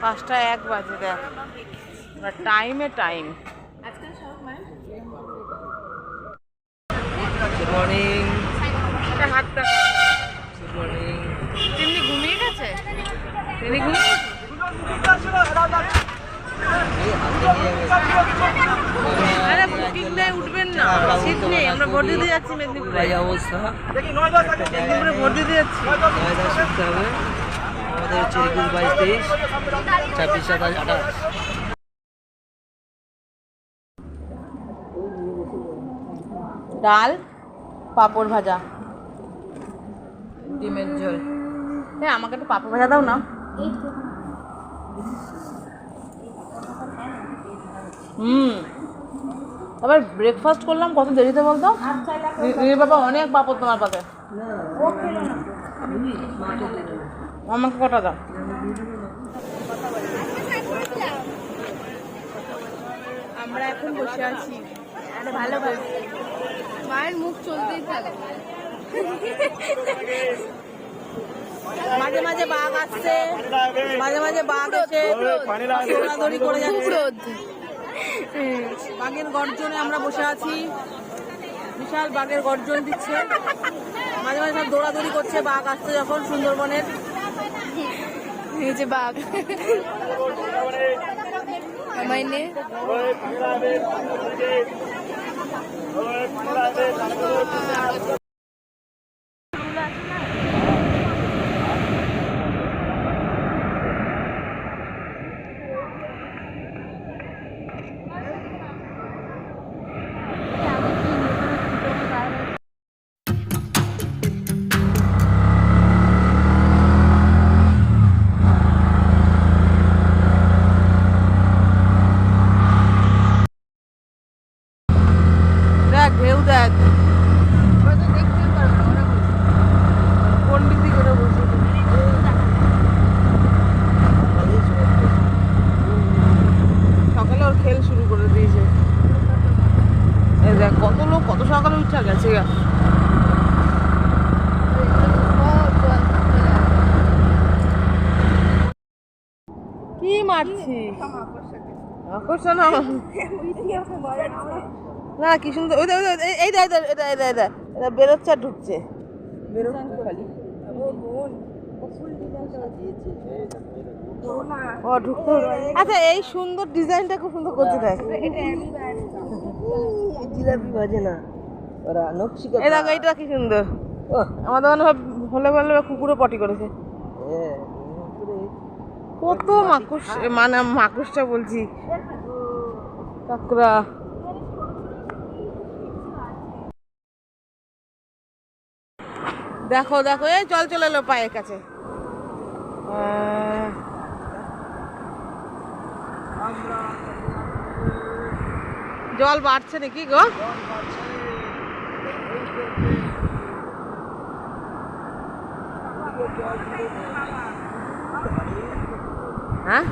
5টা 1 বাজে দেখ, টাইমে টাইম। Good morning. হাতটা গুড মর্নিং। তেমনি ঘুমিয়ে গেছে, তেমনি ঘুমিয়ে গেছে। আরে বুকিং নেই, উঠবেন না, সিট নেই। আমরা ভোট দিতে যাচ্ছি মেদিনীপুরে। অবস্থা মেদিনীপুরে ভোট দিতে যাচ্ছি। শিখতে হবে আমাদের হচ্ছে 21, 22, 23, 24, 27, 28। ডাল, পাঁপড় ভাজা, ডিমের ঝোল। হ্যাঁ, আমাকে একটু পাঁপড় ভাজা দাও না। আবার ব্রেকফাস্ট করলাম কত দেরিতে বলতো। বাবা অনেক পাঁপড় তোমার পাতে। আমাকে কটা দাও। আমরা এখন বসে আছি, আরে ভালো ভালো, মায়ের মুখ চলতেই থাকে। মাঝে মাঝে বাঘ আসছে, মাঝে মাঝে বাঘ এসে দৌড়াদৌড়ি করে যাচ্ছে। বাঘের গর্জনে আমরা বসে আছি, বিশাল বাঘের গর্জন দিচ্ছে। মাঝে মাঝে সব দৌড়াদৌড়ি করছে বাঘ আসছে যখন সুন্দরবনের। এই যে বাঘ আমায় নে। দেখ ঢেউ দেখ, কোন দিক করে বসে সকালে ওর খেল শুরু করে দিয়েছে। এই দেখ কত লোক কত সকালে উঠে গেছে। কি মারছি আকর্ষণ না, কি সুন্দর। ওই এই এটা বেরোচ্ছে আর ঢুকছে, বেরোচ্ছে খালি। ও ঢুকতে। আচ্ছা, এই সুন্দর ডিজাইনটা খুব সুন্দর করছে দেখ। জিলাপি ভাজে না ওরা নকশি করে। এই দেখো এইটা কি সুন্দর। আমাদের মনে হয় হলে বলে কুকুরে পটি করেছে। কত মাকুস, মানে মাকুসটা বলছি, কাকড়া। দেখো দেখো, এই জল চলে এলো পায়ের কাছে। জল বাড়ছে নাকি গো? হ্যাঁ,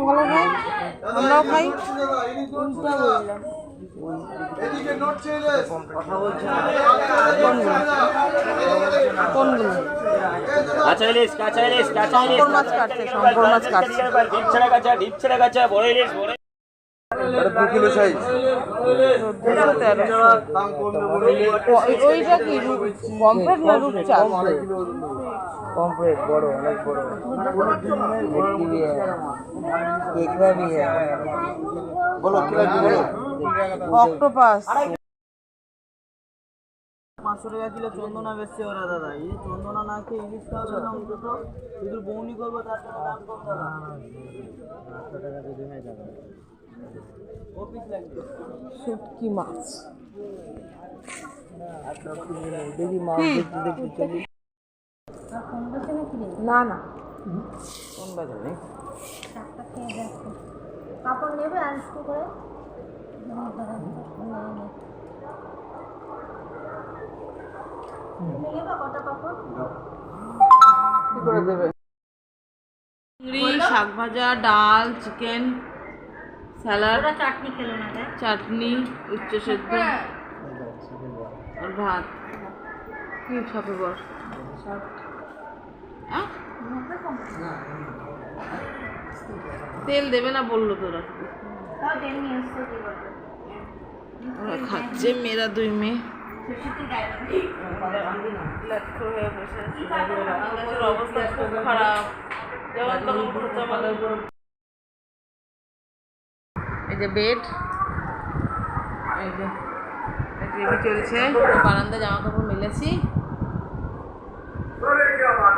ভালো খাই, আমরাও খাই। কোনগুলো? কাঁচা ইলিশ, কাঁচা ইলিশ, কাঁচা ইলিশ। শঙ্কর মাছ কাটছে, শঙ্কর মাছ কাটছে। ডিপ ছেড়া কাঁচা, ডিপ ছেড়া কাঁচা, বড় ইলিশ, বড়। 2 কিলো সাইজ। 213। ওইটা কি পমফ্রেট না রূপচা? पॉम्फ्रेट बड़ो अनेक बड़ो भेटकी भी है, केकड़ा भी है। बोलो क्या बोलो। অক্টোপাস। মাছরে গেছিল চন্দনা বেচছে ওরা দাদা। এই চন্দনা না খেয়ে ইলিশ খাওয়া দাদা অন্তত শুধু বউনি করবো তার টাকা দাম কম দাদা। 800 টাকা যদি হয় দাদা অফিস লাগবে। শুটকি মাছ দেখি মাছ দেখতে দেখতে চলি। না না কোন বাজার নেই। কাপড় নেবে আর একটু করে কটা কাপড় কি করে দেবে? চিংড়ি, শাক ভাজা, ডাল, চিকেন, স্যালাড, চাটনি খেলো না রে চাটনি, উচ্চ সেদ্ধ আর ভাত। কি সাপে বর তেল দেবে না বললো তোরা। তাও তেল নিয়ে এসছো কি বলবো ওরা খাচ্ছে মেয়েরা দুই মেয়ে। সুশীতি গায়ে লক্ষ্য হয়ে বসে আছে। আকাশের অবস্থা খুব খারাপ। যেমন তখন খোঁচা মারে। এই যে বেড, এই যে টিভি চলছে, বারান্দা জামা কাপড় মেলেছি,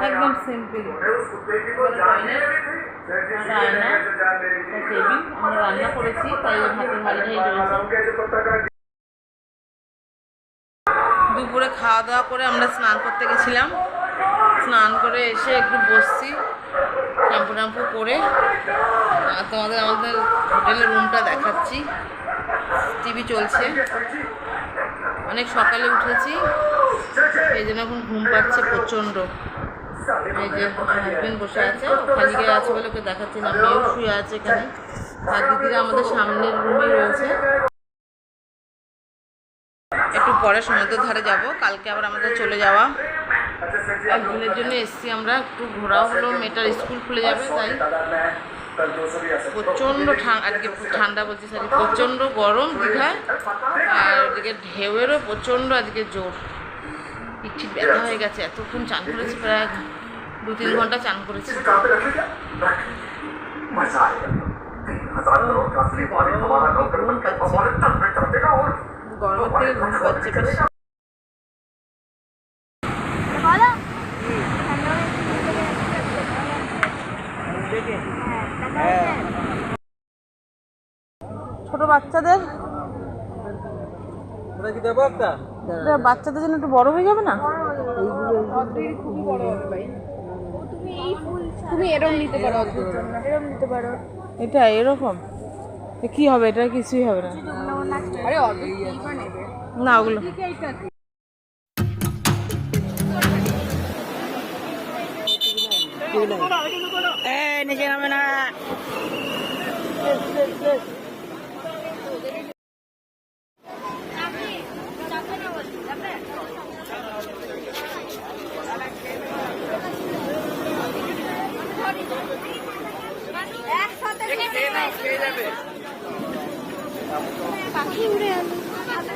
একদম সিম্পল। আয়না, টেবিল, আমরা রান্না করেছি তাই ভাতের হাঁড়িটাই রয়েছে। দুপুরে খাওয়া দাওয়া করে আমরা স্নান করতে গেছিলাম, স্নান করে এসে একটু বসছি, শ্যাম্পু ট্যাম্পু করে। আর তোমাদের আমাদের হোটেলের রুমটা দেখাচ্ছি, টিভি চলছে। অনেক সকালে উঠেছি, এই জন্য এখন ঘুম পাচ্ছে প্রচণ্ড। এই যে হাজবেন্ড বসে আছে, ওখানে গিয়ে আছে বলে ওকে দেখাচ্ছি না, মেয়েও শুয়ে আছে এখানে। আর দিদিরা আমাদের সামনের রুমে রয়েছে। একটু পরে সমুদ্রের ধারে যাব, কালকে আবার আমাদের চলে যাওয়া। একদিনের জন্য এসছি আমরা, একটু ঘোরাও হলো, মেয়েটার স্কুল খুলে যাবে তাই। প্রচণ্ড আজকে ঠান্ডা বলছি, সরি প্রচণ্ড গরম দীঘায়। আর ওদিকে ঢেউয়েরও প্রচণ্ড আজকে জোর। পিঠি ব্যথা হয়ে গেছে, এতক্ষণ চান করেছি, প্রায় 2-3 ঘন্টা চান করেছি। গরমের থেকে ঘুম পাচ্ছে বেশি। ছোট বাচ্চাদের বাচ্চাদের জন্য একটু বড় হয়ে যাবে না? তুমি এরকম নিতে পারো, এরকম নিতে পারো। এটা এরকম কি হবে? এটা কিছুই হবে না। আরে অদ্ভুত নেবে না ওগুলো নিচে নামে না। পাখি উড়ে আসে,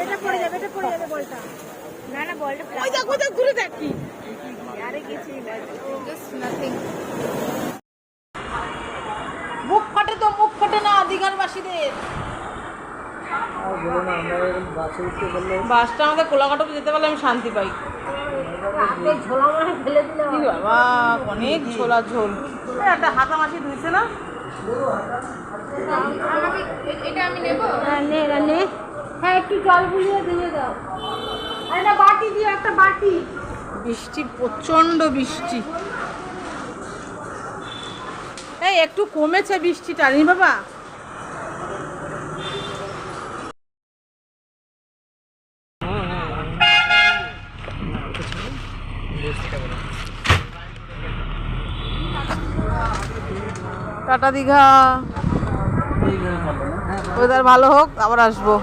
এটা পড়ে যাবে, এটা পড়ে যাবে বলটা। না না বলটা ওই দেখ ঘুরে দেখ কি। আরে কিছুই না, জাস্ট নাথিং। মুখ ফাটে তো, মুখ ফাটে না দীঘার বাসীদের। বাসটা আমাদের কোলাঘাটে যেতে পারলে আমি শান্তি পাই। ঝোলা মানে ফেলে দিলে কি বাবা, অনেক ঝোলা ঝোল। একটা হাতা মাছি ধুইছে না? আমাকে এটা আমি নেব। হ্যাঁ নে নে। হ্যাঁ একটু জল বুলিয়ে দিয়ে দাও। আরে না বাটি দিও, একটা বাটি। বৃষ্টি, প্রচন্ড বৃষ্টি। এই একটু কমেছে বৃষ্টিটা নি বাবা। টাটা দীঘা, ওয়েদার ভালো হোক, আবার আসবো।